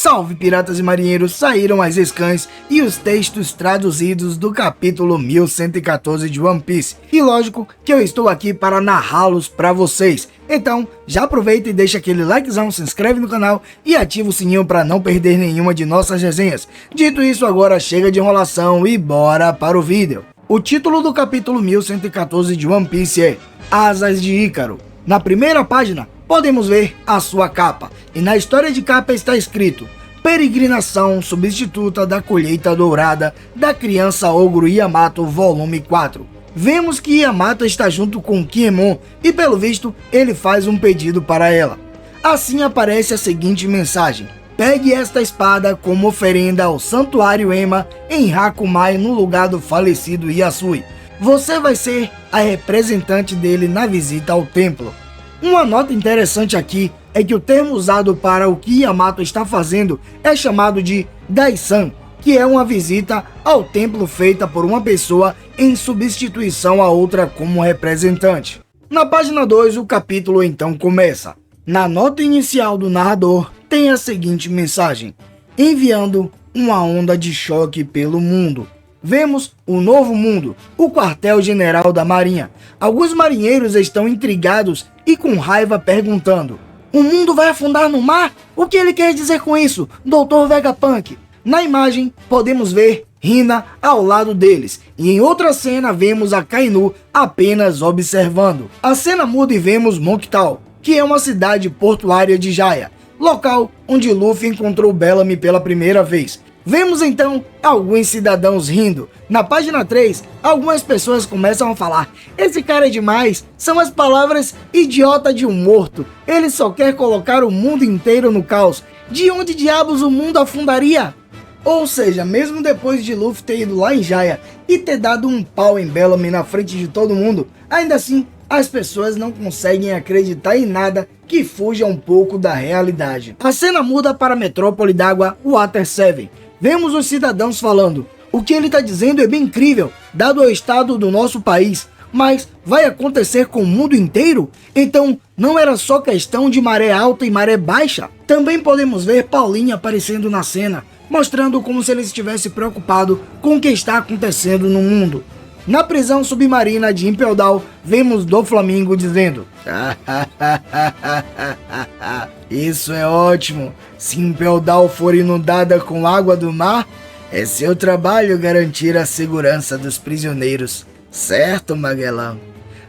Salve piratas e marinheiros, saíram as scans e os textos traduzidos do capítulo 1114 de One Piece. E lógico que eu estou aqui para narrá-los para vocês. Então já aproveita e deixa aquele likezão, se inscreve no canal e ativa o sininho para não perder nenhuma de nossas resenhas. Dito isso, agora chega de enrolação e bora para o vídeo. O título do capítulo 1114 de One Piece é Asas de Ícaro. Na primeira página podemos ver a sua capa, e na história de capa está escrito: Peregrinação substituta da colheita dourada da criança ogro Yamato, volume 4. Vemos que Yamato está junto com Kinemon e pelo visto ele faz um pedido para ela. Assim aparece a seguinte mensagem: pegue esta espada como oferenda ao santuário Ema em Hakumai no lugar do falecido Yasui. Você vai ser a representante dele na visita ao templo. Uma nota interessante aqui é que o termo usado para o que Yamato está fazendo é chamado de Daisan, que é uma visita ao templo feita por uma pessoa em substituição a outra como representante. Na página 2 o capítulo então começa. Na nota inicial do narrador tem a seguinte mensagem: enviando uma onda de choque pelo mundo. Vemos o Novo Mundo, o quartel-general da Marinha. Alguns marinheiros estão intrigados e com raiva perguntando: o mundo vai afundar no mar? O que ele quer dizer com isso, Dr. Vegapunk? Na imagem podemos ver Hina ao lado deles, e em outra cena vemos a Kainu apenas observando. A cena muda e vemos Monktal, que é uma cidade portuária de Jaya, local onde Luffy encontrou Bellamy pela primeira vez. Vemos então alguns cidadãos rindo. Na página 3, algumas pessoas começam a falar: esse cara é demais, são as palavras idiota de um morto, ele só quer colocar o mundo inteiro no caos, de onde diabos o mundo afundaria? Ou seja, mesmo depois de Luffy ter ido lá em Jaya e ter dado um pau em Bellamy na frente de todo mundo, ainda assim as pessoas não conseguem acreditar em nada que fuja um pouco da realidade. A cena muda para a metrópole d'água Water 7. Vemos os cidadãos falando: o que ele está dizendo é bem incrível, dado o estado do nosso país, mas vai acontecer com o mundo inteiro? Então não era só questão de maré alta e maré baixa? Também podemos ver Paulinho aparecendo na cena, mostrando como se ele estivesse preocupado com o que está acontecendo no mundo. Na prisão submarina de Impel Down, vemos Doflamingo dizendo: isso é ótimo, se Impel Down for inundada com água do mar, é seu trabalho garantir a segurança dos prisioneiros, certo, Magellan?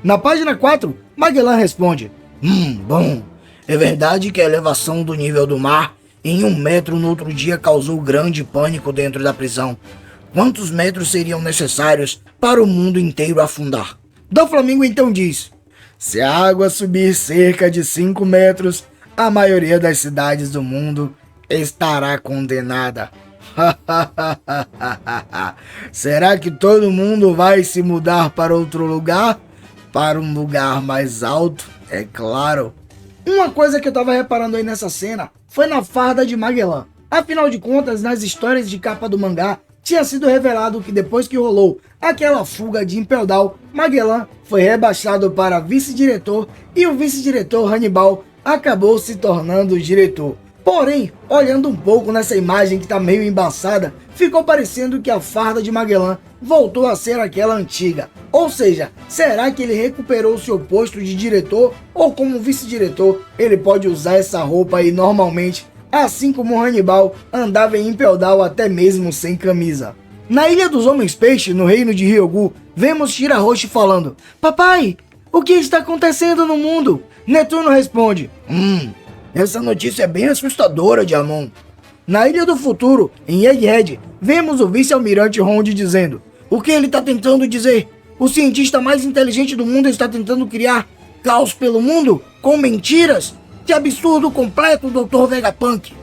Na página 4, Magellan responde: bom, é verdade que a elevação do nível do mar em 1 metro no outro dia causou grande pânico dentro da prisão. Quantos metros seriam necessários para o mundo inteiro afundar? Doflamingo então diz: se a água subir cerca de 5 metros, a maioria das cidades do mundo estará condenada. Será que todo mundo vai se mudar para outro lugar? Para um lugar mais alto, é claro. Uma coisa que eu tava reparando aí nessa cena foi na farda de Magellan. Afinal de contas, nas histórias de capa do mangá, tinha sido revelado que depois que rolou aquela fuga de Impel Down, Magellan foi rebaixado para vice-diretor e o vice-diretor Hannibal acabou se tornando o diretor. Porém, olhando um pouco nessa imagem que tá meio embaçada, ficou parecendo que a farda de Magellan voltou a ser aquela antiga. Ou seja, será que ele recuperou seu posto de diretor, ou como vice-diretor ele pode usar essa roupa aí normalmente, assim como Hannibal andava em Impel Down até mesmo sem camisa? Na Ilha dos Homens Peixe, no reino de Ryogu, vemos Shirahoshi falando: papai, o que está acontecendo no mundo? Netuno responde: essa notícia é bem assustadora, Diamon. Na Ilha do Futuro, em Egghead, vemos o vice-almirante Rond dizendo: o que ele está tentando dizer? O cientista mais inteligente do mundo está tentando criar caos pelo mundo? Com mentiras? Que absurdo completo, Dr. Vegapunk!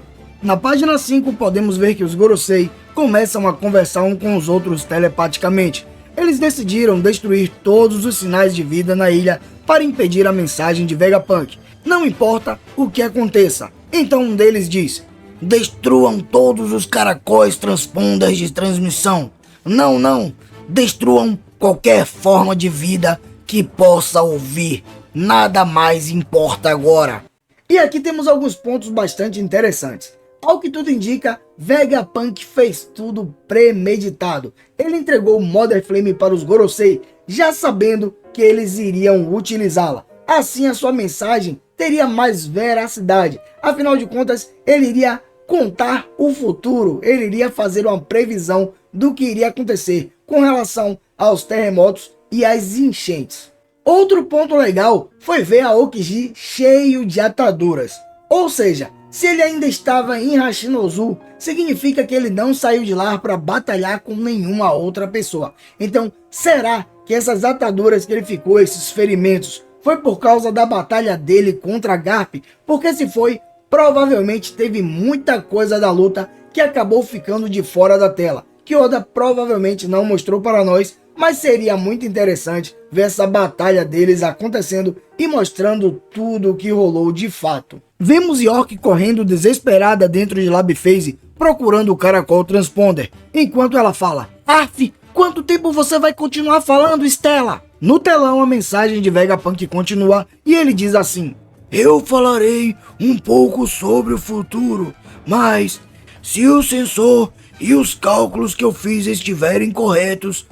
Na página 5 podemos ver que os Gorosei começam a conversar um com os outros telepaticamente. Eles decidiram destruir todos os sinais de vida na ilha para impedir a mensagem de Vegapunk. Não importa o que aconteça. Então um deles diz: destruam todos os caracóis transponders de transmissão. Não, destruam qualquer forma de vida que possa ouvir. Nada mais importa agora. E aqui temos alguns pontos bastante interessantes. Ao que tudo indica, Vegapunk fez tudo premeditado. Ele entregou o Mother Flame para os Gorosei, já sabendo que eles iriam utilizá-la. Assim a sua mensagem teria mais veracidade. Afinal de contas, ele iria contar o futuro, ele iria fazer uma previsão do que iria acontecer com relação aos terremotos e às enchentes. Outro ponto legal foi ver Aokiji cheio de ataduras. Ou seja, se ele ainda estava em Hashinozu, significa que ele não saiu de lá para batalhar com nenhuma outra pessoa. Então, será que essas ataduras que ele ficou, esses ferimentos, foi por causa da batalha dele contra Garp? Porque se foi, provavelmente teve muita coisa da luta que acabou ficando de fora da tela, que Oda provavelmente não mostrou para nós, mas seria muito interessante ver essa batalha deles acontecendo e mostrando tudo o que rolou de fato. Vemos York correndo desesperada dentro de Lab Phase, procurando o Caracol Transponder, enquanto ela fala: "Arf, quanto tempo você vai continuar falando, Stella?" No telão a mensagem de Vegapunk continua e ele diz assim: "Eu falarei um pouco sobre o futuro, mas se o sensor e os cálculos que eu fiz estiverem corretos,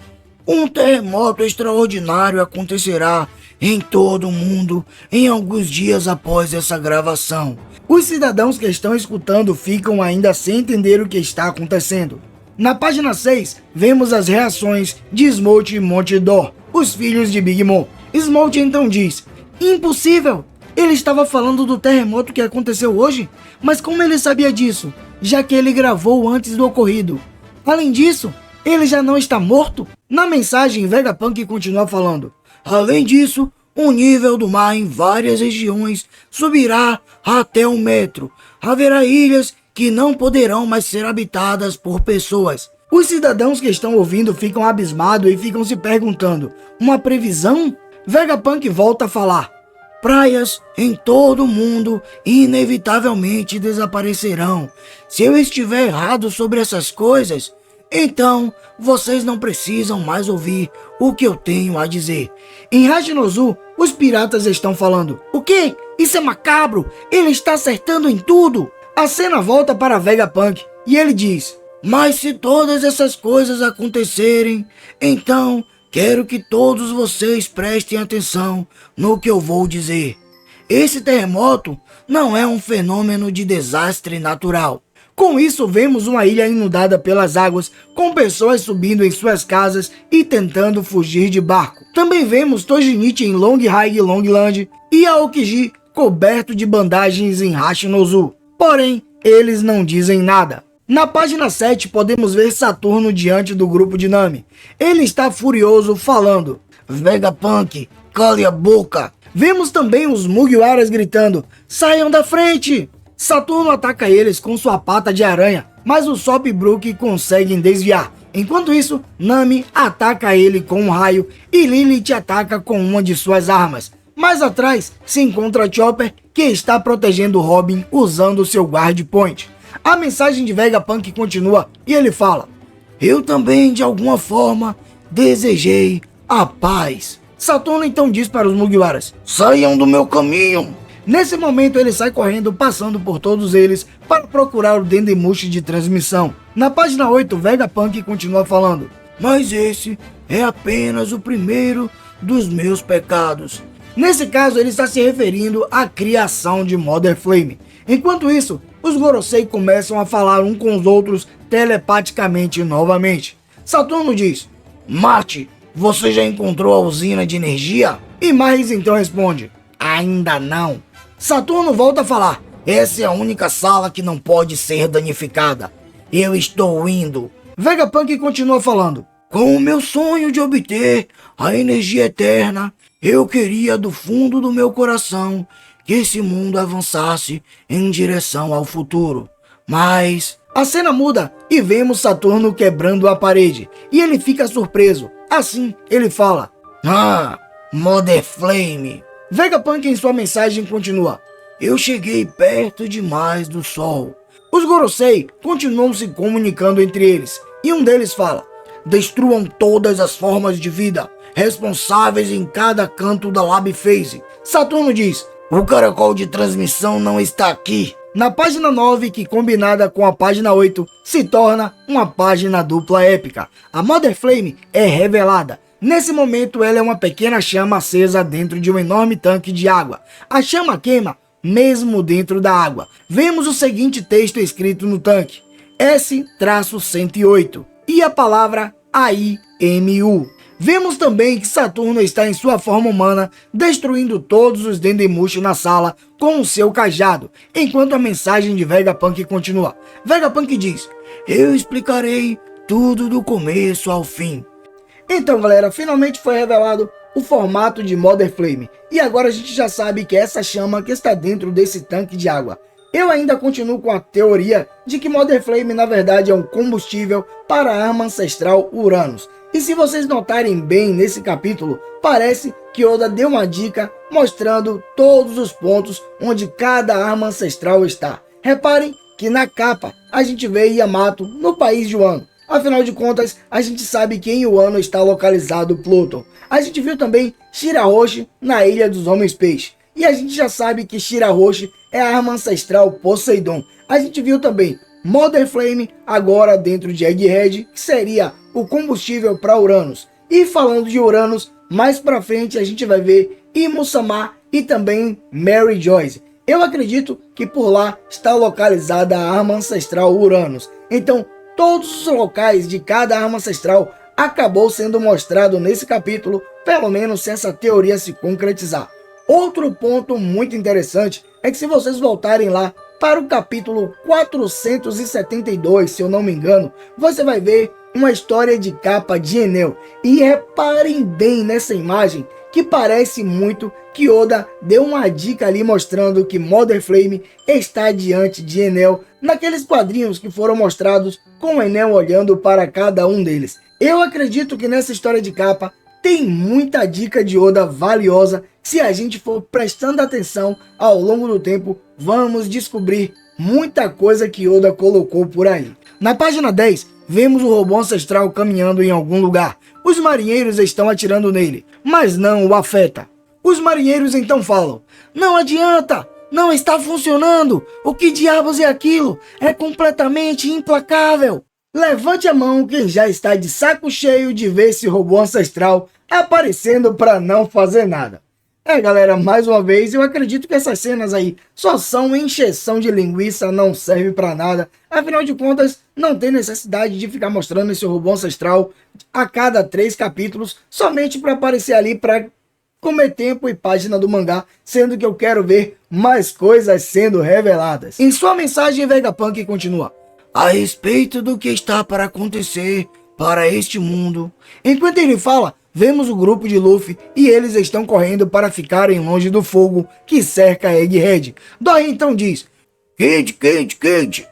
um terremoto extraordinário acontecerá em todo o mundo em alguns dias após essa gravação." Os cidadãos que estão escutando ficam ainda sem entender o que está acontecendo. Na página 6, vemos as reações de Smolt e Monte Dor, os filhos de Big Mom. Smolt então diz: "Impossível! Ele estava falando do terremoto que aconteceu hoje, mas como ele sabia disso, já que ele gravou antes do ocorrido? Além disso, ele já não está morto?" Na mensagem, Vegapunk continua falando: "Além disso, o nível do mar em várias regiões subirá até 1 metro. Haverá ilhas que não poderão mais ser habitadas por pessoas." Os cidadãos que estão ouvindo ficam abismados e ficam se perguntando: uma previsão? Vegapunk volta a falar: "Praias em todo o mundo inevitavelmente desaparecerão. Se eu estiver errado sobre essas coisas, então vocês não precisam mais ouvir o que eu tenho a dizer." Em Hashinozu, os piratas estão falando: "O quê? Isso é macabro! Ele está acertando em tudo!" A cena volta para Vegapunk e ele diz: "Mas se todas essas coisas acontecerem, então quero que todos vocês prestem atenção no que eu vou dizer. Esse terremoto não é um fenômeno de desastre natural." Com isso, vemos uma ilha inundada pelas águas, com pessoas subindo em suas casas e tentando fugir de barco. Também vemos Tojinichi em Longhai Longland e Aokiji coberto de bandagens em Hashinozu. Porém, eles não dizem nada. Na página 7, podemos ver Saturno diante do grupo de Nami. Ele está furioso, falando: "Vegapunk, cale a boca." Vemos também os Mugiwaras gritando: "Saiam da frente!" Saturno ataca eles com sua pata de aranha, mas os Sop e Brook conseguem desviar. Enquanto isso, Nami ataca ele com um raio e Lilith ataca com uma de suas armas. Mais atrás se encontra Chopper, que está protegendo Robin usando seu Guard Point. A mensagem de Vegapunk continua e ele fala: "Eu também, de alguma forma, desejei a paz." Saturno então diz para os Mugiwaras: "Saiam do meu caminho." Nesse momento ele sai correndo, passando por todos eles para procurar o Dendemushi de transmissão. Na página 8, Vegapunk continua falando: "Mas esse é apenas o primeiro dos meus pecados." Nesse caso ele está se referindo à criação de Mother Flame. Enquanto isso, os Gorosei começam a falar um com os outros telepaticamente novamente. Saturno diz: "Marte, você já encontrou a usina de energia?" E Maris então responde: "Ainda não." Saturno volta a falar: "Essa é a única sala que não pode ser danificada. Eu estou indo." Vegapunk continua falando: "Com o meu sonho de obter a energia eterna, eu queria do fundo do meu coração que esse mundo avançasse em direção ao futuro. Mas..." A cena muda e vemos Saturno quebrando a parede e ele fica surpreso. Assim ele fala: "Ah, Mother Flame." Vegapunk em sua mensagem continua: "Eu cheguei perto demais do sol." Os Gorosei continuam se comunicando entre eles e um deles fala: "Destruam todas as formas de vida responsáveis em cada canto da Lab Phase." Saturno diz: "O caracol de transmissão não está aqui." Na página 9, que combinada com a página 8, se torna uma página dupla épica. A Mother Flame é revelada. Nesse momento, ela é uma pequena chama acesa dentro de um enorme tanque de água. A chama queima mesmo dentro da água. Vemos o seguinte texto escrito no tanque: S-108 e a palavra AIMU. Vemos também que Saturno está em sua forma humana, destruindo todos os Dendemushi na sala com o seu cajado, enquanto a mensagem de Vegapunk continua. Vegapunk diz: "Eu explicarei tudo do começo ao fim." Então, galera, finalmente foi revelado o formato de Mother Flame, e agora a gente já sabe que é essa chama que está dentro desse tanque de água. Eu ainda continuo com a teoria de que Mother Flame na verdade é um combustível para a arma ancestral Uranus. E se vocês notarem bem nesse capítulo, parece que Oda deu uma dica mostrando todos os pontos onde cada arma ancestral está. Reparem que na capa a gente vê Yamato no país de Wano. Afinal de contas, a gente sabe que em Wano está localizado Pluton. A gente viu também Shirahoshi na Ilha dos Homens Peixe. E a gente já sabe que Shirahoshi é a arma ancestral Poseidon. A gente viu também Mother Flame agora dentro de Egghead, que seria o combustível para Uranus. E falando de Uranus, mais pra frente a gente vai ver Imu-sama e também Mary Joyce. Eu acredito que por lá está localizada a arma ancestral Uranus. Então, todos os locais de cada arma ancestral acabou sendo mostrado nesse capítulo, pelo menos se essa teoria se concretizar. Outro ponto muito interessante é que se vocês voltarem lá para o capítulo 472, se eu não me engano, você vai ver uma história de capa de Enel. E reparem bem nessa imagem, que parece muito que Oda deu uma dica ali mostrando que Mother Flame está diante de Enel, naqueles quadrinhos que foram mostrados com Enel olhando para cada um deles. Eu acredito que nessa história de capa tem muita dica de Oda valiosa. Se a gente for prestando atenção ao longo do tempo, vamos descobrir muita coisa que Oda colocou por aí. Na página 10, vemos o robô ancestral caminhando em algum lugar. Os marinheiros estão atirando nele, mas não o afeta. Os marinheiros então falam: "Não adianta, não está funcionando. O que diabos é aquilo? É completamente implacável." Levante a mão quem já está de saco cheio de ver esse robô ancestral aparecendo para não fazer nada. Galera, mais uma vez, eu acredito que essas cenas aí só são encheção de linguiça, não serve para nada. Afinal de contas, não tem necessidade de ficar mostrando esse robô ancestral a cada 3 capítulos, somente para aparecer ali para comer tempo e página do mangá, sendo que eu quero ver mais coisas sendo reveladas. Em sua mensagem, Vegapunk continua: "A respeito do que está para acontecer para este mundo." Enquanto ele fala, vemos o grupo de Luffy e eles estão correndo para ficarem longe do fogo que cerca Egghead. Dory então diz: "Quente, quente, quente."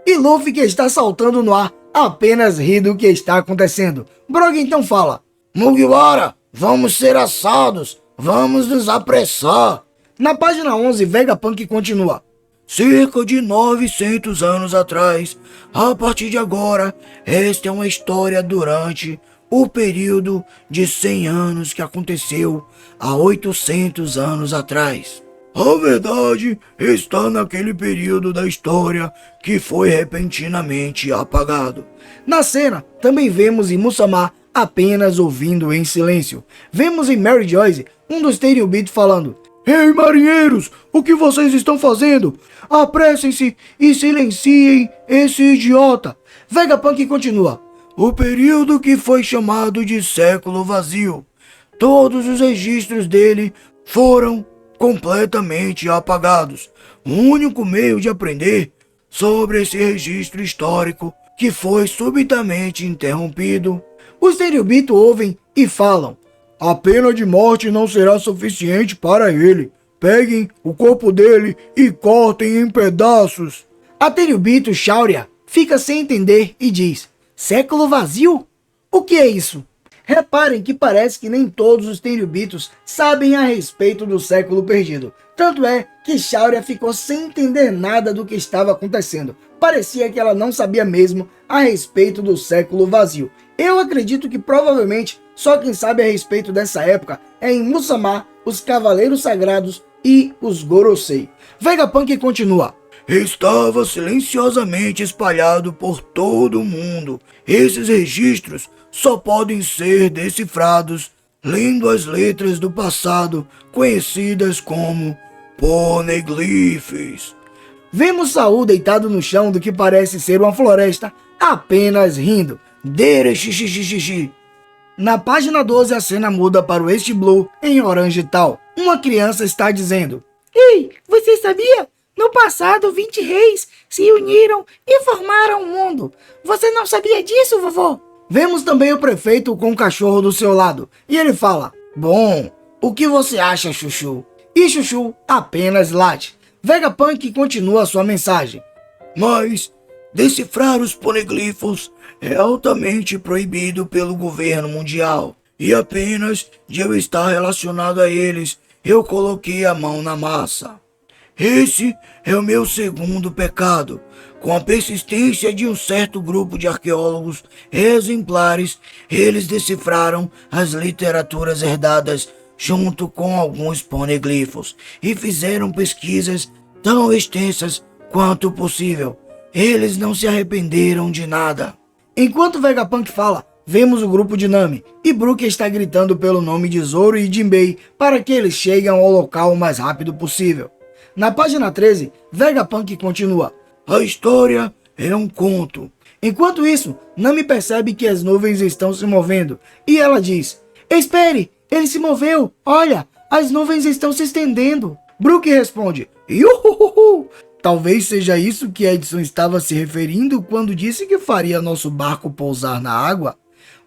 E Luffy, que está saltando no ar, apenas ri do que está acontecendo. Brook então fala: "Mugiwara, vamos ser assados, vamos nos apressar." Na página 11, Vegapunk continua: "Cerca de 900 anos atrás, a partir de agora, esta é uma história durante o período de 100 anos que aconteceu há 800 anos atrás. A verdade está naquele período da história que foi repentinamente apagado." Na cena, também vemos Imu-sama apenas ouvindo em silêncio. Vemos em Mary Joyce um dos Tenryubito falando: "Ei, marinheiros, o que vocês estão fazendo? Apressem-se e silenciem esse idiota." Vegapunk continua: "O período que foi chamado de século vazio. Todos os registros dele foram completamente apagados. O único meio de aprender sobre esse registro histórico que foi subitamente interrompido." Os Tenryubito ouvem e falam: "A pena de morte não será suficiente para ele. Peguem o corpo dele e cortem em pedaços." A Tenryubito Shauria fica sem entender e diz: "Século vazio? O que é isso?" Reparem que parece que nem todos os Tenryubitos sabem a respeito do século perdido. Tanto é que Shauria ficou sem entender nada do que estava acontecendo. Parecia que ela não sabia mesmo a respeito do século vazio. Eu acredito que provavelmente só quem sabe a respeito dessa época é Imu-sama, os Cavaleiros Sagrados e os Gorosei. Vegapunk continua: estava silenciosamente espalhado por todo o mundo. Esses registros só podem ser decifrados lendo as letras do passado, conhecidas como poneglyphs. Vemos Saul deitado no chão do que parece ser uma floresta, apenas rindo. Derexixixixi. Na página 12 a cena muda para o East Blue em Orange Tal. Uma criança está dizendo: "Ei, você sabia? No passado 20 reis se uniram e formaram um mundo. Você não sabia disso, vovô?" Vemos também o prefeito com o cachorro do seu lado, e ele fala: "Bom, o que você acha, Chuchu?" E Chuchu apenas late. Vegapunk continua sua mensagem: "Mas decifrar os poneglyphos é altamente proibido pelo governo mundial, e apenas de eu estar relacionado a eles, eu coloquei a mão na massa. Esse é o meu segundo pecado. Com a persistência de um certo grupo de arqueólogos exemplares, eles decifraram as literaturas herdadas junto com alguns poneglyphos e fizeram pesquisas tão extensas quanto possível. Eles não se arrependeram de nada." Enquanto Vegapunk fala, vemos o grupo de Nami, e Brook está gritando pelo nome de Zoro e Jinbei para que eles cheguem ao local o mais rápido possível. Na página 13, Vegapunk continua: "A história é um conto." Enquanto isso, Nami percebe que as nuvens estão se movendo, e ela diz: "Espere, ele se moveu, olha, as nuvens estão se estendendo." Brook responde: "Yuhuhuhu! Talvez seja isso que Edson estava se referindo quando disse que faria nosso barco pousar na água."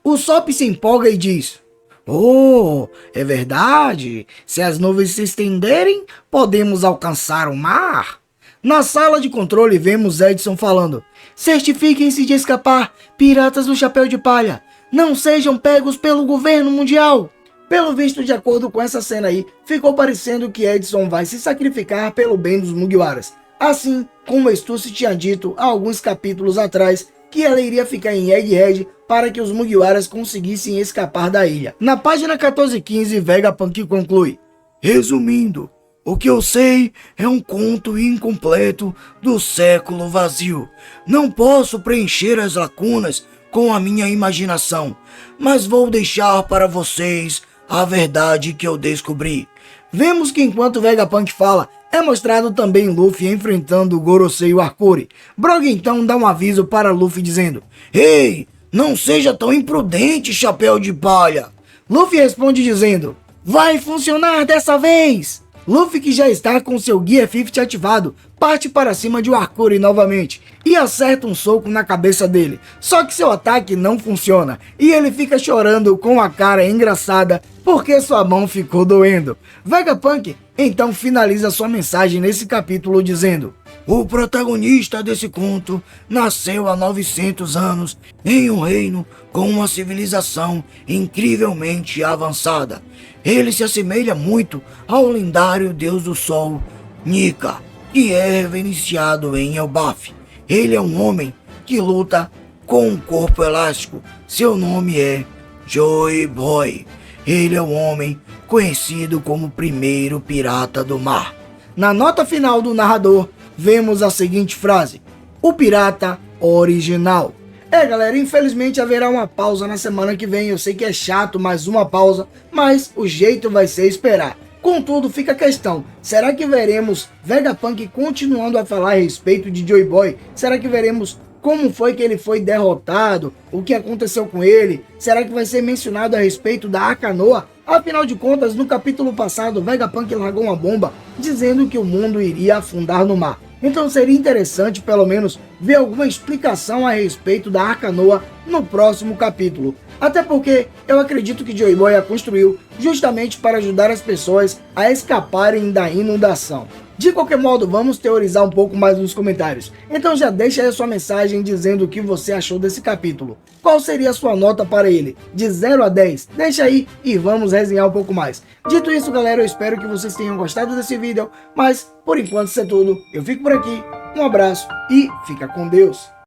O Sop se empolga e diz: "Oh, é verdade. Se as nuvens se estenderem, podemos alcançar o mar." Na sala de controle vemos Edson falando: "Certifiquem-se de escapar, piratas do chapéu de palha. Não sejam pegos pelo governo mundial." Pelo visto, de acordo com essa cena aí, ficou parecendo que Edson vai se sacrificar pelo bem dos Mugiwaras. Assim como Stussy tinha dito há alguns capítulos atrás que ela iria ficar em Egghead para que os Mugiwaras conseguissem escapar da ilha. Na página 1415, Vegapunk conclui: "Resumindo, o que eu sei é um conto incompleto do século vazio. Não posso preencher as lacunas com a minha imaginação, mas vou deixar para vocês a verdade que eu descobri." Vemos que enquanto Vegapunk fala, é mostrado também Luffy enfrentando Gorosei e o Arkuri. Brock então dá um aviso para Luffy dizendo: "Ei, não seja tão imprudente, chapéu de palha." Luffy responde dizendo: "Vai funcionar dessa vez." Luffy, que já está com seu Gear 50 ativado, parte para cima de Arkuri novamente e acerta um soco na cabeça dele. Só que seu ataque não funciona e ele fica chorando com a cara engraçada porque sua mão ficou doendo. Vegapunk então finaliza sua mensagem nesse capítulo dizendo: "O protagonista desse conto nasceu há 900 anos em um reino com uma civilização incrivelmente avançada. Ele se assemelha muito ao lendário deus do sol, Nika, que é reverenciado em Elbaf. Ele é um homem que luta com um corpo elástico. Seu nome é Joy Boy. Ele é um homem conhecido como o primeiro pirata do mar." Na nota final do narrador, vemos a seguinte frase: "O pirata original." Galera, infelizmente haverá uma pausa na semana que vem. Eu sei que é chato, mais uma pausa, mas o jeito vai ser esperar. Contudo, fica a questão: será que veremos Vegapunk continuando a falar a respeito de Joy Boy? Será que veremos como foi que ele foi derrotado? O que aconteceu com ele? Será que vai ser mencionado a respeito da Akanoa? Afinal de contas, no capítulo passado, Vegapunk largou uma bomba dizendo que o mundo iria afundar no mar. Então seria interessante, pelo menos, ver alguma explicação a respeito da Akanoa no próximo capítulo. Até porque eu acredito que Joy Boy a construiu justamente para ajudar as pessoas a escaparem da inundação. De qualquer modo, vamos teorizar um pouco mais nos comentários. Então já deixa aí a sua mensagem dizendo o que você achou desse capítulo. Qual seria a sua nota para ele? De 0 a 10? Deixa aí e vamos resenhar um pouco mais. Dito isso, galera, eu espero que vocês tenham gostado desse vídeo. Mas, por enquanto, isso é tudo. Eu fico por aqui. Um abraço e fica com Deus.